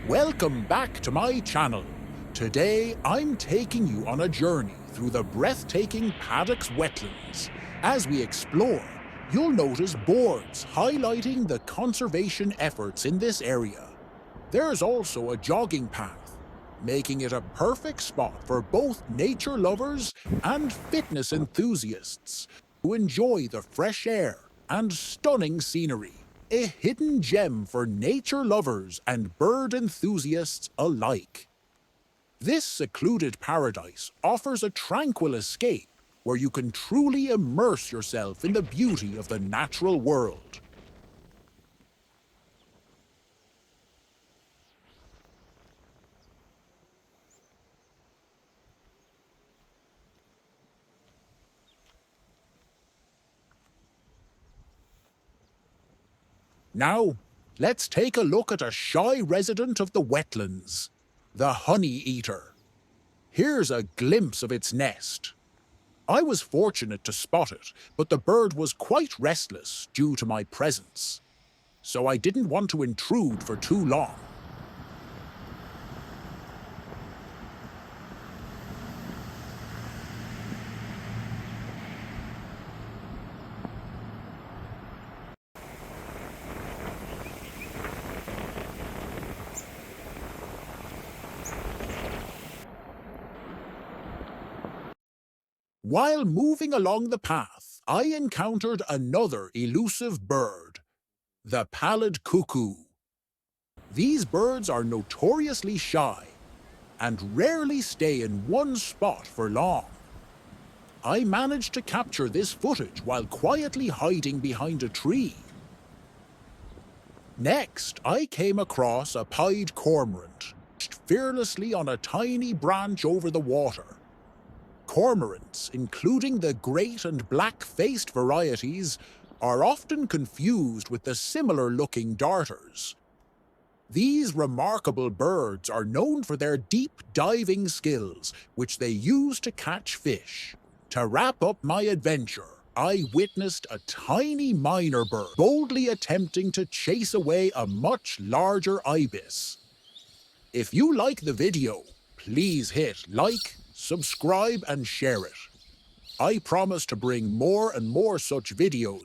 Welcome back to my channel. Today I'm taking you on a journey through the breathtaking Paddocks Wetlands. As we explore, you'll notice boards highlighting the conservation efforts in this area. There's also a jogging path, making it a perfect spot for both nature lovers and fitness enthusiasts who enjoy the fresh air and stunning scenery. A hidden gem for nature lovers and bird enthusiasts alike. This secluded paradise offers a tranquil escape where you can truly immerse yourself in the beauty of the natural world. Now, let's take a look at a shy resident of the wetlands, the honey eater. Here's a glimpse of its nest. I was fortunate to spot it, but the bird was quite restless due to my presence, so I didn't want to intrude for too long. While moving along the path, I encountered another elusive bird, the Pallid cuckoo. These birds are notoriously shy and rarely stay in one spot for long. I managed to capture this footage while quietly hiding behind a tree. Next, I came across a pied cormorant, fearlessly on a tiny branch over the water. Cormorants, including the great and black-faced varieties, are often confused with the similar-looking darters. These remarkable birds are known for their deep diving skills, which they use to catch fish. To wrap up my adventure, I witnessed a tiny miner bird boldly attempting to chase away a much larger ibis. If you like the video, please hit like, subscribe and share it. I promise to bring more and more such videos.